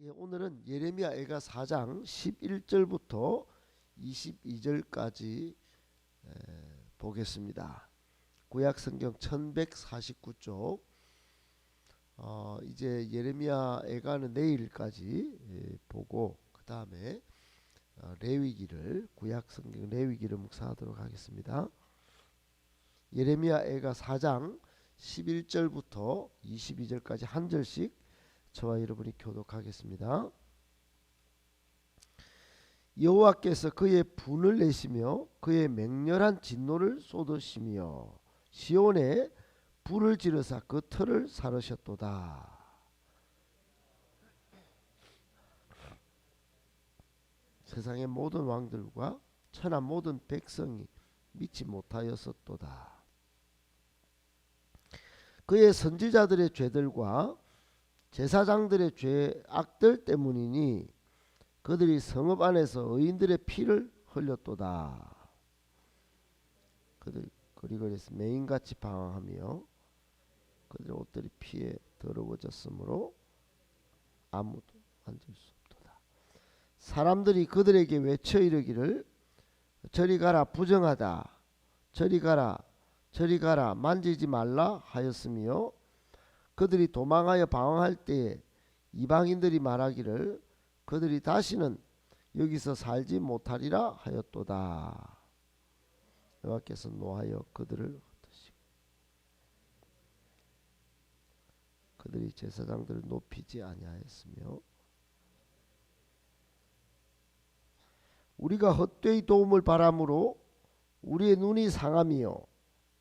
예, 오늘은 예레미야 애가 4장 11절부터 22절까지 보겠습니다. 구약 성경 1149쪽. 이제 예레미야 애가는 내일까지 보고 그 다음에 레위기를 구약 성경 레위기를 묵상하도록 하겠습니다. 예레미야 애가 4장 11절부터 22절까지 한 절씩 저와 여러분이 교독하겠습니다. 여호와께서 그의 분을 내시며 그의 맹렬한 진노를 쏟으시며 시온에 불을 지르사 그 터를 사르셨도다. 세상의 모든 왕들과 천하 모든 백성이 믿지 못하였었도다. 그의 선지자들의 죄들과 제사장들의 죄악들 때문이니 그들이 성읍 안에서 의인들의 피를 흘렸도다. 그들이 거리거리에서 맹인같이 방황하며 그들의 옷들이 피에 더러워졌으므로 아무도 만질 수 없도다. 사람들이 그들에게 외쳐 이르기를 저리 가라 부정하다, 저리 가라 저리 가라 만지지 말라 하였으며 그들이 도망하여 방황할 때에 이방인들이 말하기를 그들이 다시는 여기서 살지 못하리라 하였도다. 여호와께서 노하여 그들을 흩으시고 그들이 제사장들을 높이지 아니하였으며 우리가 헛되이 도움을 바람으로 우리의 눈이 상하며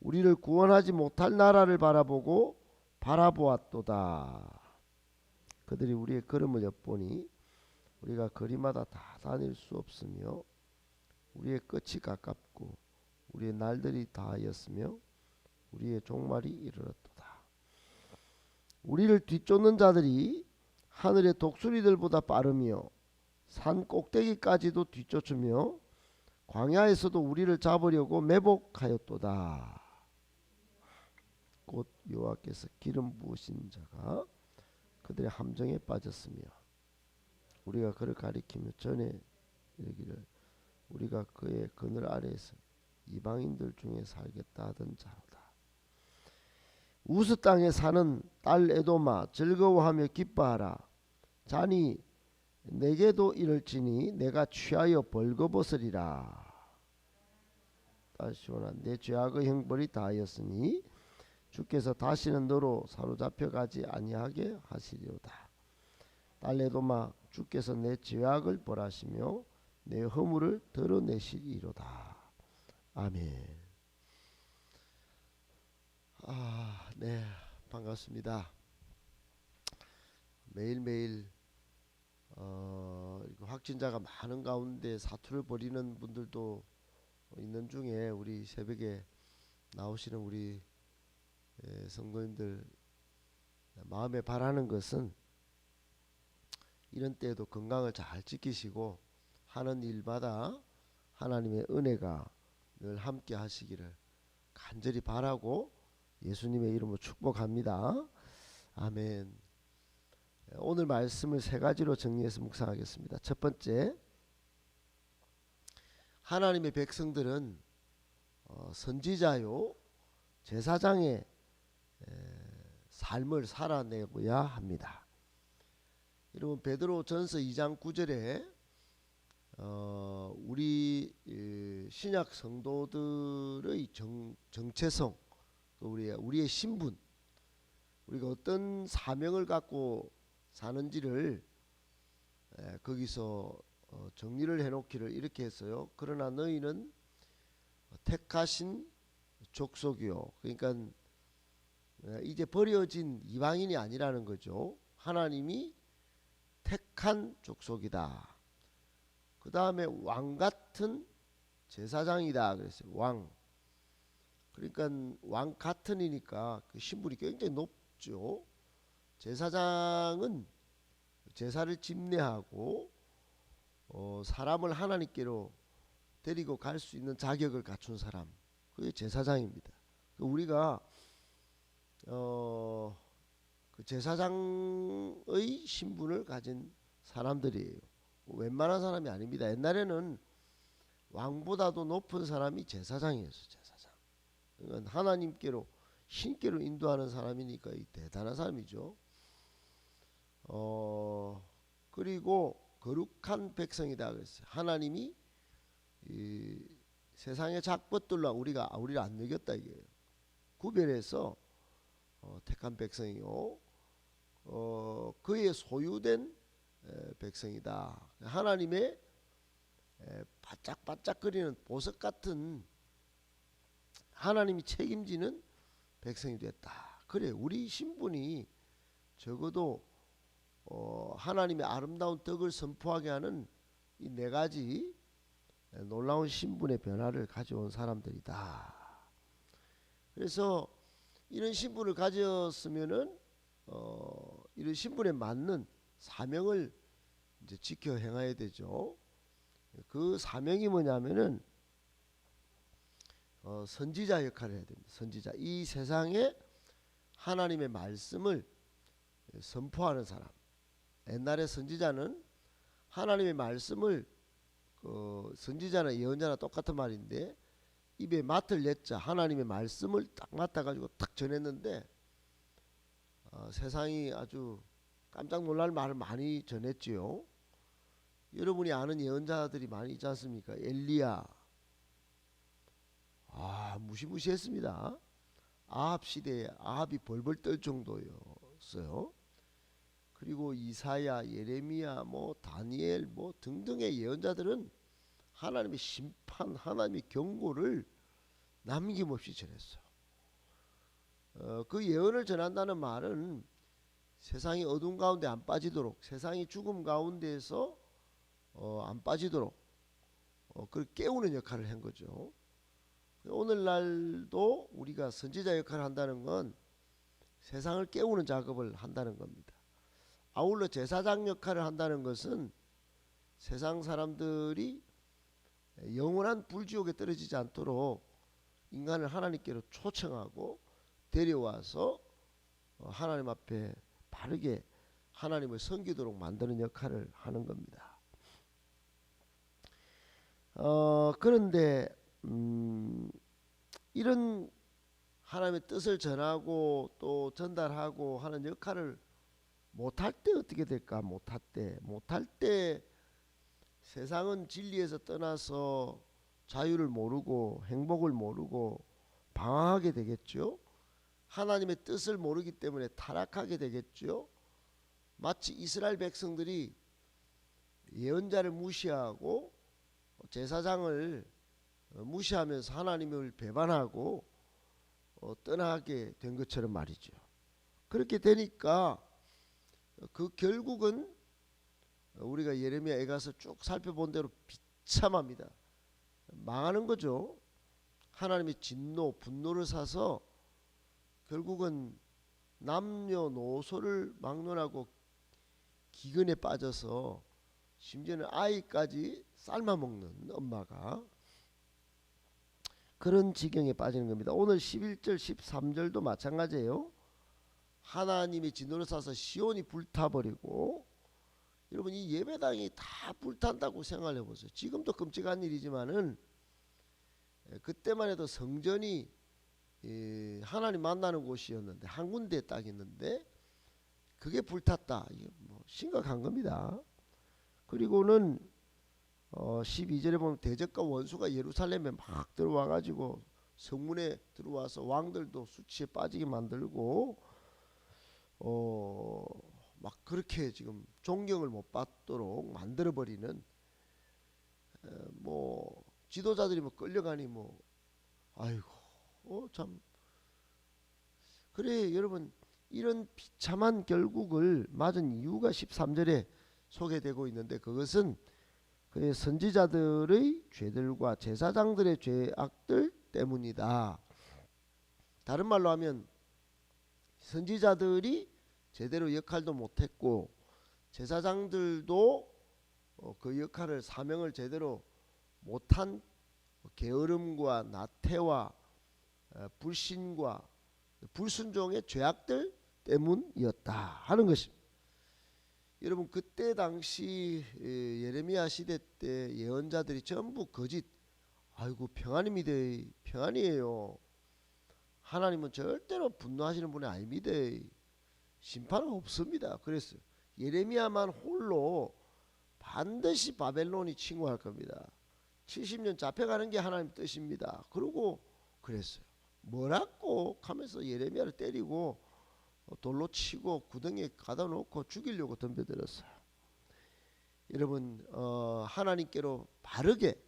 우리를 구원하지 못할 나라를 바라보았도다. 그들이 우리의 걸음을 엿보니 우리가 거리마다 다 다닐 수 없으며 우리의 끝이 가깝고 우리의 날들이 다하였으며 우리의 종말이 이르렀도다. 우리를 뒤쫓는 자들이 하늘의 독수리들보다 빠르며 산 꼭대기까지도 뒤쫓으며 광야에서도 우리를 잡으려고 매복하였도다. 곧 여호와께서 기름 부으신 자가 그들의 함정에 빠졌으며 우리가 그를 가리키며 전에 이르기를 우리가 그의 그늘 아래에서 이방인들 중에 살겠다 하던 자로다. 우스 땅에 사는 딸 에도마 즐거워하며 기뻐하라. 자니 내게도 이럴지니 내가 취하여 벌거벗으리라. 딸 시온아 내 죄악의 형벌이 다하였으니 주께서 다시는 너로 사로잡혀 가지 아니하게 하시리로다. 딸 에도마 주께서 내 죄악을 벌하시며 내 허물을 드러내시리로다. 아멘. 네, 반갑습니다. 매일매일 확진자가 많은 가운데 사투를 벌이는 분들도 있는 중에 우리 새벽에 나오시는 우리 성도님들 마음에 바라는 것은 이런 때에도 건강을 잘 지키시고 하는 일마다 하나님의 은혜가 늘 함께 하시기를 간절히 바라고 예수님의 이름으로 축복합니다. 아멘. 오늘 말씀을 세 가지로 정리해서 묵상하겠습니다. 첫 번째, 하나님의 백성들은 선지자요 제사장의 삶을 살아내고야 합니다. 여러분 베드로 전서 2장 9절에 우리 신약 성도들의 정체성, 우리의 신분, 우리가 어떤 사명을 갖고 사는지를 거기서 정리를 해놓기를 이렇게 했어요. 그러나 너희는 택하신 족속이요. 그러니까 이제 버려진 이방인이 아니라는 거죠. 하나님이 택한 족속이다. 그 다음에 왕같은 제사장이다 그랬어요. 왕. 그러니까 왕같은이니까 그 신분이 굉장히 높죠. 제사장은 제사를 집례하고 사람을 하나님께로 데리고 갈 수 있는 자격을 갖춘 사람, 그게 제사장입니다. 우리가 그 제사장의 신분을 가진 사람들이에요. 웬만한 사람이 아닙니다. 옛날에는 왕보다도 높은 사람이 제사장이었어요. 제사장. 그러니까 하나님께로 신께로 인도하는 사람이니까 대단한 사람이죠. 그리고 거룩한 백성이다 그랬어요. 하나님이 이 세상의 작것들로 우리를 안 여겼다 이게요. 구별해서 택한 백성이요. 그의 소유된 백성이다. 하나님의 바짝바짝거리는 보석 같은 하나님이 책임지는 백성이 됐다. 그래, 우리 신분이 적어도 하나님의 아름다운 덕을 선포하게 하는 이 네 가지 놀라운 신분의 변화를 가져온 사람들이다. 그래서 이런 신분을 가졌으면은 이런 신분에 맞는 사명을 이제 지켜 행해야 되죠. 그 사명이 뭐냐면은 선지자 역할을 해야 됩니다. 선지자. 이 세상에 하나님의 말씀을 선포하는 사람. 옛날에 선지자는 하나님의 말씀을 선지자나 예언자나 똑같은 말인데 입에 맡을 내자 하나님의 말씀을 딱 맡아가지고 딱 전했는데 세상이 아주 깜짝 놀랄 말을 많이 전했지요. 여러분이 아는 예언자들이 많이 있지 않습니까? 엘리야, 무시무시했습니다. 아합 시대에 아합이 벌벌 떨 정도였어요. 그리고 이사야, 예레미야, 다니엘 등등의 예언자들은 하나님의 심판, 하나님의 경고를 남김없이 전했어요. 그 예언을 전한다는 말은 세상이 어둠 가운데 안 빠지도록, 세상이 죽음 가운데에서 안 빠지도록 그걸 깨우는 역할을 한 거죠. 오늘날도 우리가 선지자 역할을 한다는 건 세상을 깨우는 작업을 한다는 겁니다. 아울러 제사장 역할을 한다는 것은 세상 사람들이 영원한 불지옥에 떨어지지 않도록 인간을 하나님께로 초청하고 데려와서 하나님 앞에 바르게 하나님을 섬기도록 만드는 역할을 하는 겁니다. 그런데 이런 하나님의 뜻을 전하고 또 전달하고 하는 역할을 못할 때 어떻게 될까? 못할 때 세상은 진리에서 떠나서 자유를 모르고 행복을 모르고 방황하게 되겠죠. 하나님의 뜻을 모르기 때문에 타락하게 되겠죠. 마치 이스라엘 백성들이 예언자를 무시하고 제사장을 무시하면서 하나님을 배반하고 떠나게 된 것처럼 말이죠. 그렇게 되니까 그 결국은 우리가 예레미야 애가서 쭉 살펴본 대로 비참합니다. 망하는 거죠. 하나님의 진노, 분노를 사서 결국은 남녀노소를 막론하고 기근에 빠져서 심지어는 아이까지 삶아먹는 엄마가 그런 지경에 빠지는 겁니다. 오늘 11절 13절도 마찬가지예요. 하나님이 진노를 쏴서 시온이 불타버리고, 여러분 이 예배당이 다 불탄다고 생각해 보세요. 지금도 끔찍한 일이지만은 그때만 해도 성전이 하나님 만나는 곳이었는데 한 군데 딱 있는데 그게 불탔다. 이게 심각한 겁니다. 그리고는 12절에 보면 대적과 원수가 예루살렘에 막 들어와 가지고 성문에 들어와서 왕들도 수치에 빠지게 만들고 막 그렇게 지금 존경을 못 받도록 만들어 버리는 지도자들이 끌려가니 아이고 참 그래. 여러분 이런 비참한 결국을 맞은 이유가 13절에 소개되고 있는데 그것은 그의 선지자들의 죄들과 제사장들의 죄악들 때문이다. 다른 말로 하면 선지자들이 제대로 역할도 못했고 제사장들도 그 역할을 사명을 제대로 못한 게으름과 나태와 불신과 불순종의 죄악들 때문이었다 하는 것입니다. 여러분 그때 당시 예레미야 시대 때 예언자들이 전부 거짓. 아이고 평안입니다. 평안이에요. 하나님은 절대로 분노하시는 분이 아닙니다. 심판은 없습니다. 그랬어요. 예레미야만 홀로 반드시 바벨론이 침공할 겁니다. 70년 잡혀가는 게 하나님 뜻입니다. 그러고 그랬어요. 뭐라고 하면서 예레미야를 때리고 돌로 치고 구덩이에 가다 놓고 죽이려고 덤벼들었어요. 여러분 하나님께로 바르게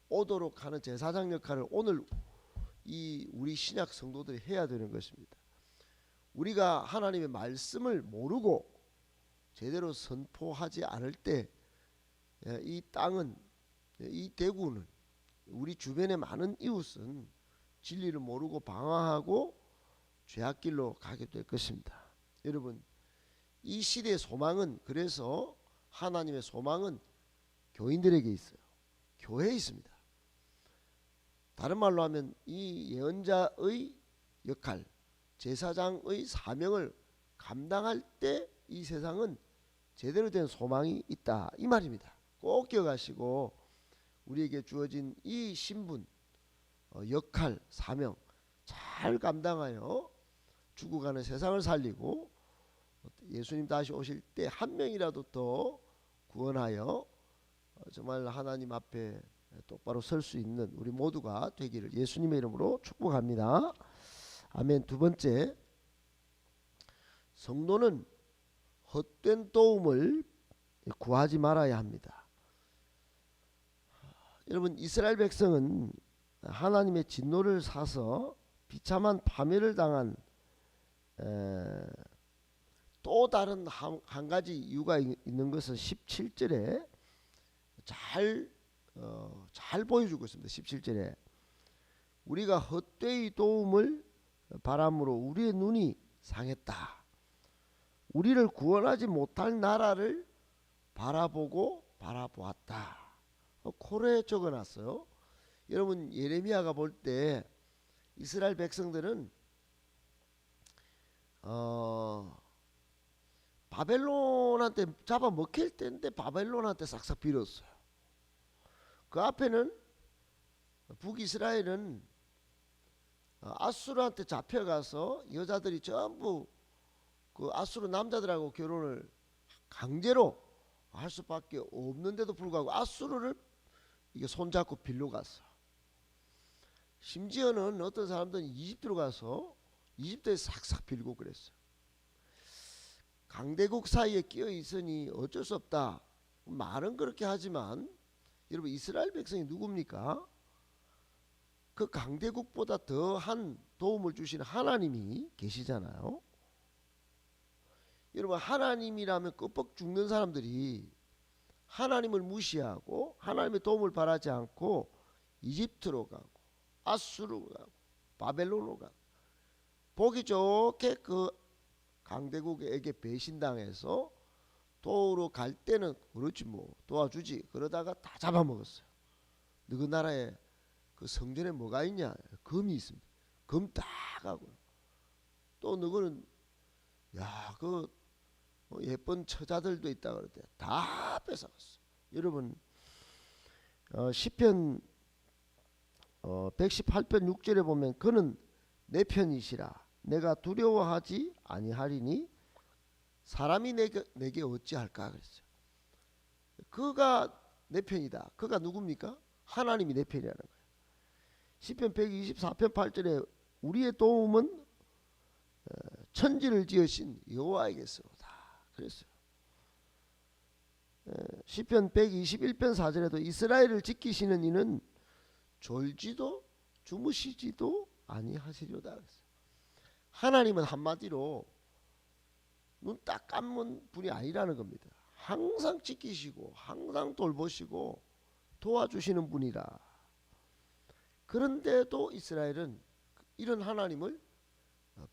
오도록 하는 제사장 역할을 오늘 이 우리 신약 성도들이 해야 되는 것입니다. 우리가 하나님의 말씀을 모르고 제대로 선포하지 않을 때 이 땅은, 이 대구는, 우리 주변의 많은 이웃은 진리를 모르고 방황하고 죄악길로 가게 될 것입니다. 여러분 이 시대의 소망은, 그래서 하나님의 소망은 교인들에게 있어요. 교회에 있습니다. 다른 말로 하면 이 예언자의 역할, 제사장의 사명을 감당할 때 이 세상은 제대로 된 소망이 있다, 이 말입니다. 꼭 기억하시고 우리에게 주어진 이 신분, 역할, 사명 잘 감당하여 죽어가는 세상을 살리고 예수님 다시 오실 때 한 명이라도 더 구원하여 정말 하나님 앞에 똑바로 설 수 있는 우리 모두가 되기를 예수님의 이름으로 축복합니다. 아멘. 두 번째, 성도는 헛된 도움을 구하지 말아야 합니다. 여러분 이스라엘 백성은 하나님의 진노를 사서 비참한 파멸을 당한 또 다른 한 가지 이유가 있는 것은 17절에 잘 보여주고 있습니다. 17절에 우리가 헛되이 도움을 바람으로 우리의 눈이 상했다. 우리를 구원하지 못할 나라를 바라보았다. 코레에 적어놨어요. 여러분 예레미야가 볼 때 이스라엘 백성들은 바벨론한테 잡아먹힐 때인데 바벨론한테 싹싹 빌었어요. 그 앞에는 북이스라엘은 아수르한테 잡혀가서 여자들이 전부 그 아수르 남자들하고 결혼을 강제로 할 수밖에 없는데도 불구하고 아수르를 이게 손잡고 빌려 갔어. 심지어는 어떤 사람들은 이집트로 가서 이집트에 싹싹 빌고 그랬어요. 강대국 사이에 끼어 있으니 어쩔 수 없다. 말은 그렇게 하지만 여러분 이스라엘 백성이 누굽니까? 그 강대국보다 더한 도움을 주시는 하나님이 계시잖아요. 여러분 하나님이라면 끄뻑 죽는 사람들이 하나님을 무시하고 하나님의 도움을 바라지 않고 이집트로 가고 아수르로 가고 바벨론으로 가고 보기 좋게 그 강대국에게 배신당해서 도우러 갈 때는 그렇지 뭐 도와주지, 그러다가 다 잡아먹었어요. 너희 나라에 그 성전에 뭐가 있냐? 금이 있습니다. 금 딱 하고 또 너희는 그 예쁜 처자들도 있다 그럴 때 다 뺏어갔어. 여러분 시편 118편 6절에 보면 그는 내 편이시라 내가 두려워하지 아니하리니 사람이 내게 어찌할까 그랬어요. 그가 내 편이다. 그가 누굽니까? 하나님이 내 편이라는 거예요. 시편 124편 8절에 우리의 도움은 천지를 지으신 여호와에게서다 그랬어요. 시편 121편 4절에도 이스라엘을 지키시는 이는 졸지도 주무시지도 아니하시려다 그랬어요. 하나님은 한마디로 눈 딱 감은 분이 아니라는 겁니다. 항상 지키시고 항상 돌보시고 도와주시는 분이라. 그런데도 이스라엘은 이런 하나님을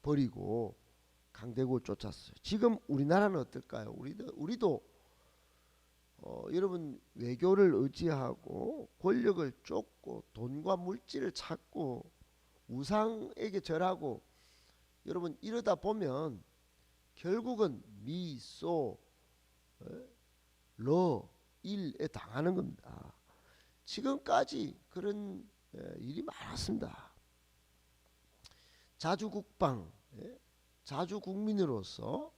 버리고 강대국을 쫓았어요. 지금 우리나라는 어떨까요? 우리도 여러분 외교를 의지하고 권력을 쫓고 돈과 물질을 찾고 우상에게 절하고 여러분 이러다 보면 결국은 미소 일에 당하는 겁니다. 지금까지 그런 일이 많았습니다. 자주국방, 자주국민으로서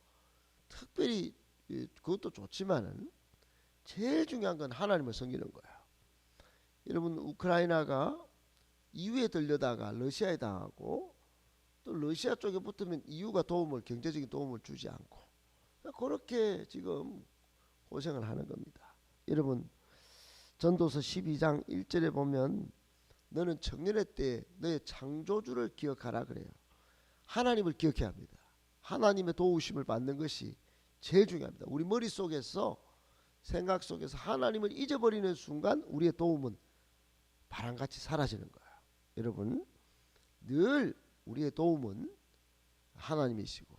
특별히 그것도 좋지만은 제일 중요한 건 하나님을 섬기는 거예요. 여러분, 우크라이나가 EU에 들려다가 러시아에 당하고 또 러시아 쪽에 붙으면 EU가 경제적인 도움을 주지 않고 그렇게 지금 고생을 하는 겁니다. 여러분, 전도서 12장 1절에 보면 너는 청년의 때 너의 창조주를 기억하라 그래요. 하나님을 기억해야 합니다. 하나님의 도우심을 받는 것이 제일 중요합니다. 우리 머릿속에서 생각 속에서 하나님을 잊어버리는 순간 우리의 도움은 바람같이 사라지는 거예요. 여러분, 늘 우리의 도움은 하나님이시고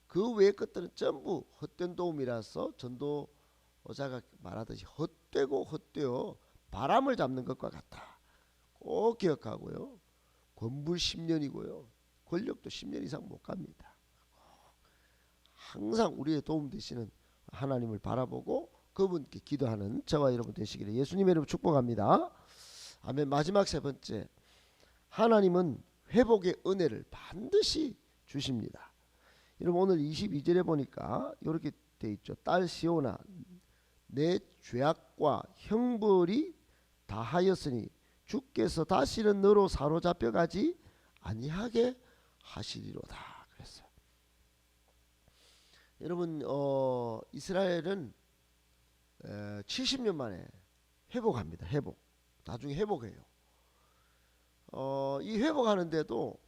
그 외의 것들은 전부 헛된 도움이라서 전도자가 말하듯이 헛되고 헛되어 바람을 잡는 것과 같다. 꼭 기억하고요. 권불 10년이고요. 권력도 10년 이상 못 갑니다. 항상 우리의 도움 되시는 하나님을 바라보고 그분께 기도하는 저와 여러분 되시기를 예수님의 이름으로 축복합니다. 아멘. 마지막 세 번째, 하나님은 회복의 은혜를 반드시 주십니다. 여러분, 오늘 22절에 보니까 이렇게 돼 있죠. 딸 시온아, 내 죄악과 형벌이 다하였으니 주께서 다시는 너로 사로잡혀 가지 아니하게 하시리로다 그랬어요. 여러분, 이스라엘은 70년 만에 회복합니다. 나중에 회복해요. 이 회복하는데도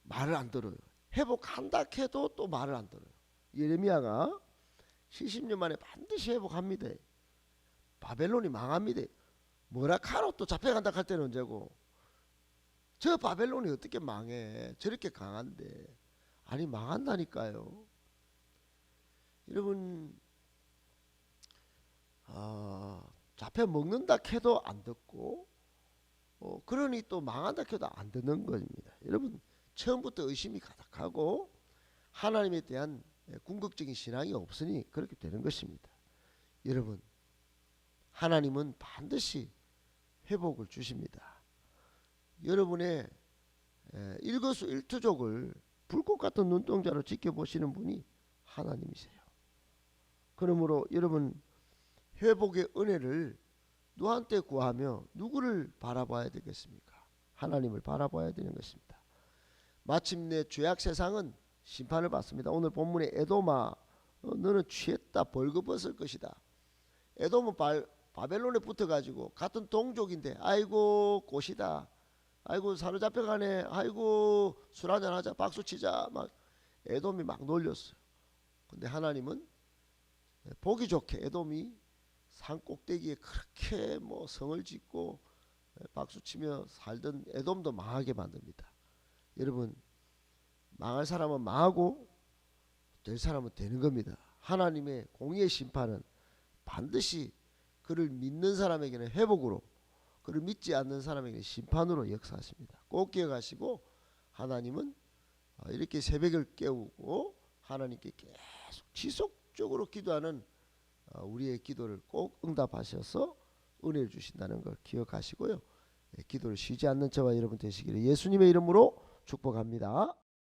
말을 안 들어요. 회복한다 해도 또 말을 안 들어요. 예레미야가 70년 만에 반드시 회복합니다. 바벨론이 망합니다. 뭐라 카로 또 잡혀간다 할 때는 언제고? 저 바벨론이 어떻게 망해? 저렇게 강한데. 아니, 망한다니까요. 여러분, 잡혀 먹는다 해도 안 듣고 그러니 또 망한다 해도 안 듣는 겁니다. 여러분, 처음부터 의심이 가득하고 하나님에 대한 궁극적인 신앙이 없으니 그렇게 되는 것입니다. 여러분, 하나님은 반드시 회복을 주십니다. 여러분의 일거수일투족을 불꽃 같은 눈동자로 지켜보시는 분이 하나님이세요. 그러므로 여러분, 회복의 은혜를 누구한테 구하며 누구를 바라봐야 되겠습니까? 하나님을 바라봐야 되는 것입니다. 마침내 죄악 세상은 심판을 받습니다. 오늘 본문에 에돔아, 너는 취했다, 벌거벗을 것이다. 에돔은 바벨론에 붙어가지고 같은 동족인데 아이고 꽃이다, 아이고 사로잡혀가네, 아이고 술 한잔 하자, 박수치자, 막 에돔이 막 놀렸어요. 근데 하나님은 보기 좋게 에돔이 산 꼭대기에 그렇게 성을 짓고 박수치며 살던 에돔도 망하게 만듭니다. 여러분, 망할 사람은 망하고 될 사람은 되는 겁니다. 하나님의 공의의 심판은 반드시 그를 믿는 사람에게는 회복으로, 그를 믿지 않는 사람에게는 심판으로 역사하십니다. 꼭 기억하시고, 하나님은 이렇게 새벽을 깨우고 하나님께 계속 지속적으로 기도하는 우리의 기도를 꼭 응답하셔서 은혜를 주신다는 걸 기억하시고요. 기도를 쉬지 않는 저와 여러분 되시기를 예수님의 이름으로 축복합니다.